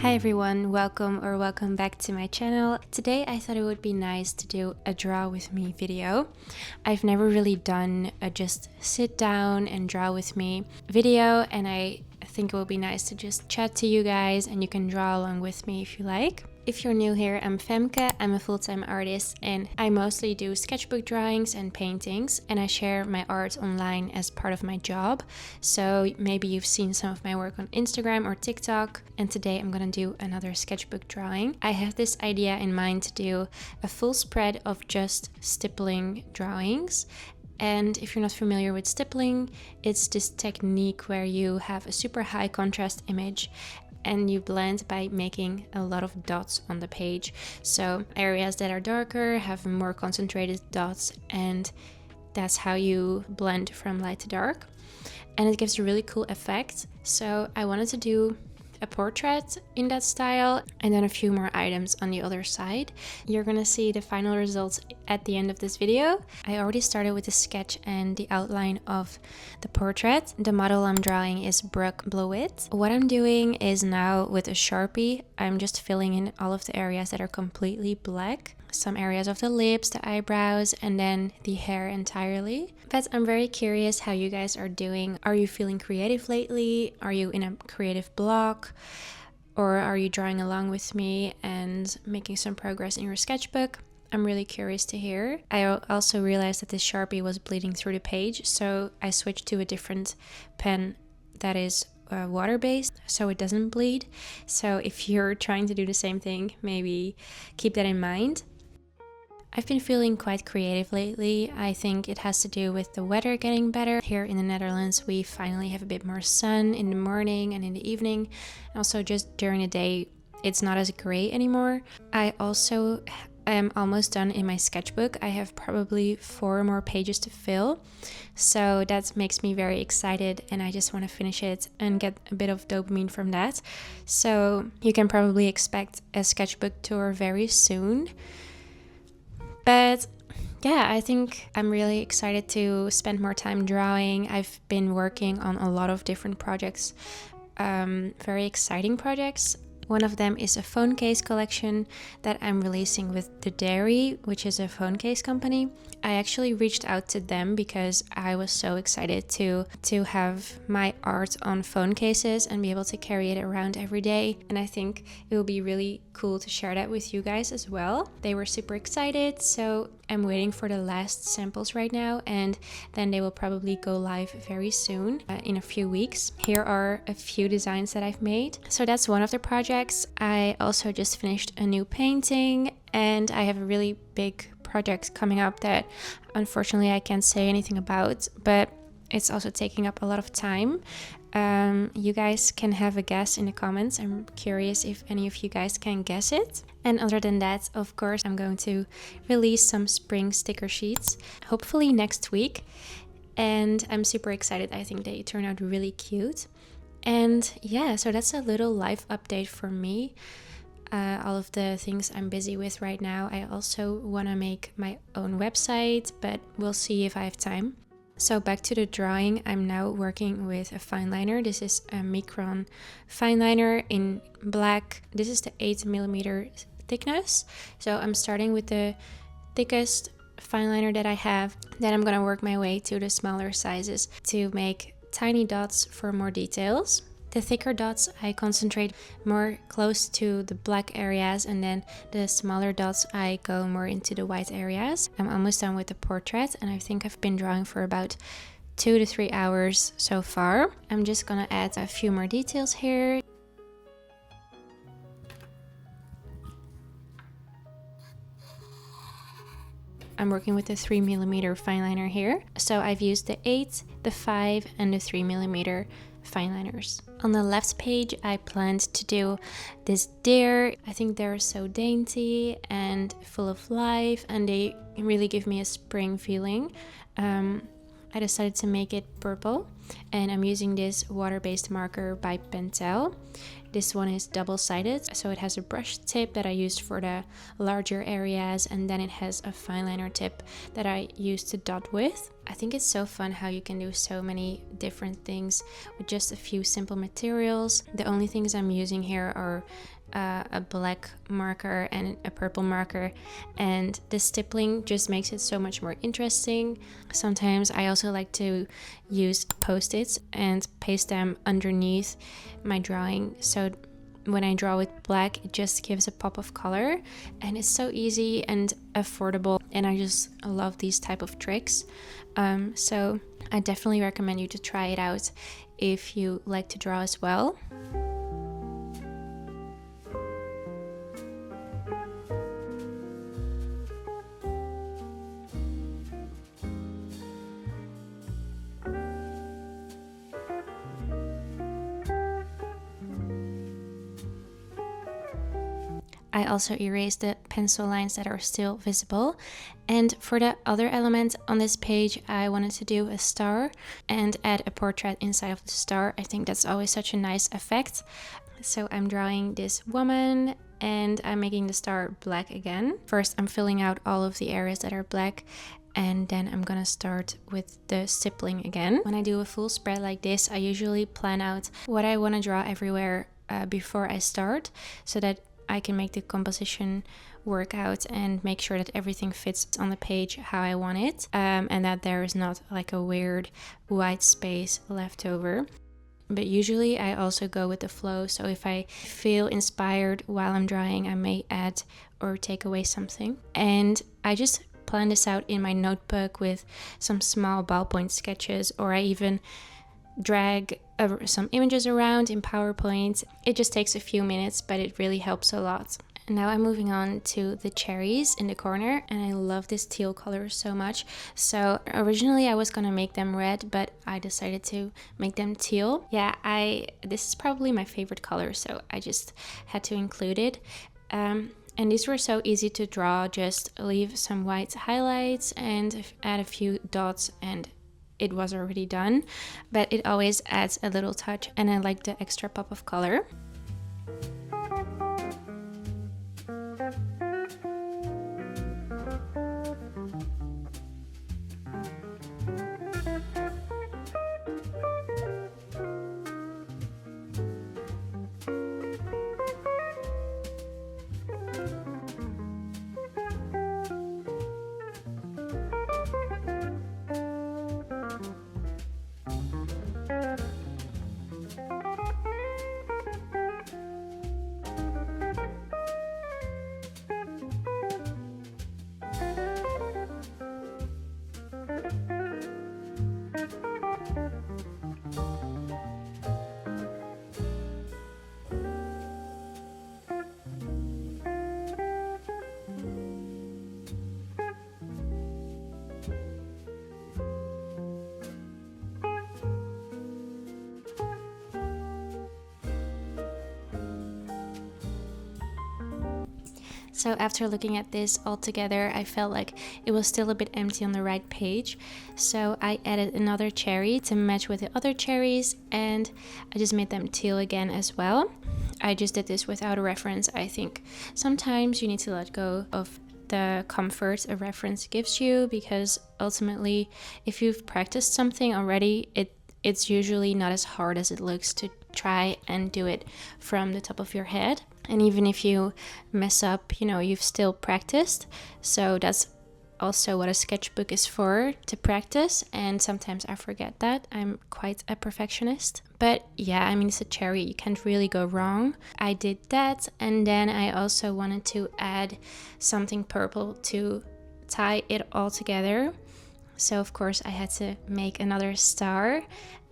Hi everyone, welcome back to my channel. Today I thought it would be nice to do a draw with me video. I've never really done a just sit down and draw with me video, and I think it would be nice to just chat to you guys and you can draw along with me if you like. If you're new here, I'm Femke, I'm a full-time artist and I mostly do sketchbook drawings and paintings, and I share my art online as part of my job. So maybe you've seen some of my work on Instagram or TikTok, and today I'm gonna do another sketchbook drawing. I have this idea in mind to do a full spread of just stippling drawings. And if you're not familiar with stippling, it's this technique where you have a super high contrast image and you blend by making a lot of dots on the page. So areas that are darker have more concentrated dots, and that's how you blend from light to dark. And it gives a really cool effect. So I wanted to do a portrait in that style and then a few more items on the other side. You're gonna see the final results at the end of this video. I already started with the sketch and the outline of the portrait. The model I'm drawing is Brooke Blewett. What I'm doing is now with a Sharpie, I'm just filling in all of the areas that are completely black. Some areas of the lips, the eyebrows, and then the hair entirely. But I'm very curious how you guys are doing. Are you feeling creative lately? Are you in a creative block? Or are you drawing along with me and making some progress in your sketchbook? I'm really curious to hear. I also realized that this Sharpie was bleeding through the page, so I switched to a different pen that is water-based so it doesn't bleed. So if you're trying to do the same thing, maybe keep that in mind. I've been feeling quite creative lately. I think it has to do with the weather getting better. Here in the Netherlands, we finally have a bit more sun in the morning and in the evening. Also, just during the day, it's not as gray anymore. I also am almost done in my sketchbook. I have probably 4 more pages to fill. So that makes me very excited, and I just want to finish it and get a bit of dopamine from that. So you can probably expect a sketchbook tour very soon. But yeah, I think I'm really excited to spend more time drawing. I've been working on a lot of different projects, very exciting projects. One of them is a phone case collection that I'm releasing with The Dairy, which is a phone case company. I actually reached out to them because I was so excited to have my art on phone cases and be able to carry it around every day. And I think it will be really cool to share that with you guys as well. They were super excited, so I'm waiting for the last samples right now, and then they will probably go live very soon, in a few weeks. Here are a few designs that I've made. So that's one of the projects. I also just finished a new painting, and I have a really big project coming up that unfortunately I can't say anything about, but it's also taking up a lot of time. You guys can have a guess in the comments. I'm curious if any of you guys can guess it. And other than that, of course, I'm going to release some spring sticker sheets, hopefully next week. And I'm super excited. I think they turn out really cute. And yeah, so that's a little life update for me. All of the things I'm busy with right now. I also want to make my own website, but we'll see if I have time. So back to the drawing, I'm now working with a fine liner. This is a Micron fine liner in black. This is the 8mm thickness. So I'm starting with the thickest fine liner that I have. Then I'm gonna work my way to the smaller sizes to make tiny dots for more details. The thicker dots I concentrate more close to the black areas, and then the smaller dots I go more into the white areas. I'm almost done with the portrait, and I think I've been drawing for about 2 to 3 hours so far. I'm just gonna add a few more details here. I'm working with the 3mm fine liner here. So I've used the 8, the 5, and the 3mm fine liners. On the left page, I planned to do this deer. I think they're so dainty and full of life, and they really give me a spring feeling. I decided to make it purple, and I'm using this water-based marker by Pentel. This one is double-sided, so it has a brush tip that I used for the larger areas, and then it has a fine liner tip that I used to dot with. I think it's so fun how you can do so many different things with just a few simple materials. The only things I'm using here are a black marker and a purple marker, and the stippling just makes it so much more interesting. Sometimes I also like to use post-its and paste them underneath my drawing, so when I draw with black it just gives a pop of color, and it's so easy and affordable, and I just love these type of tricks. So I definitely recommend you to try it out if you like to draw as well. I also erased the pencil lines that are still visible. And for the other element on this page, I wanted to do a star and add a portrait inside of the star. I think that's always such a nice effect. So I'm drawing this woman and I'm making the star black again. First, I'm filling out all of the areas that are black, and then I'm gonna start with the stippling again. When I do a full spread like this, I usually plan out what I want to draw everywhere before I start, so that I can make the composition work out and make sure that everything fits on the page how I want it, and that there is not like a weird white space left over. But usually I also go with the flow, so if I feel inspired while I'm drawing, I may add or take away something. And I just plan this out in my notebook with some small ballpoint sketches, or I even drag some images around in PowerPoint. It just takes a few minutes, but it really helps a lot. And now I'm moving on to the cherries in the corner, and I love this teal color so much. So originally I was gonna make them red, but I decided to make them teal. Yeah, this is probably my favorite color, so I just had to include it. And these were so easy to draw. Just leave some white highlights and add a few dots, and it was already done. But it always adds a little touch, and I like the extra pop of color. So after looking at this all together, I felt like it was still a bit empty on the right page. So I added another cherry to match with the other cherries, and I just made them teal again as well. I just did this without a reference. I think sometimes you need to let go of the comfort a reference gives you, because ultimately if you've practiced something already, it's usually not as hard as it looks to try and do it from the top of your head. And even if you mess up, you've still practiced. So that's also what a sketchbook is for, to practice. And sometimes I forget that. I'm quite a perfectionist. But yeah, it's a cherry. You can't really go wrong. I did that. And then I also wanted to add something purple to tie it all together. So of course I had to make another star.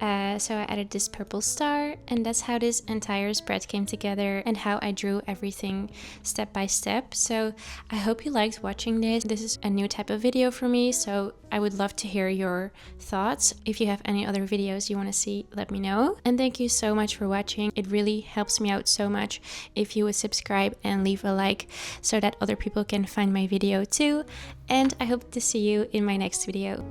So I added this purple star, and that's how this entire spread came together and how I drew everything step by step. So I hope you liked watching this. This is a new type of video for me, so I would love to hear your thoughts. If you have any other videos you want to see, let me know. And thank you so much for watching. It really helps me out so much if you would subscribe and leave a like, so that other people can find my video too. And I hope to see you in my next video.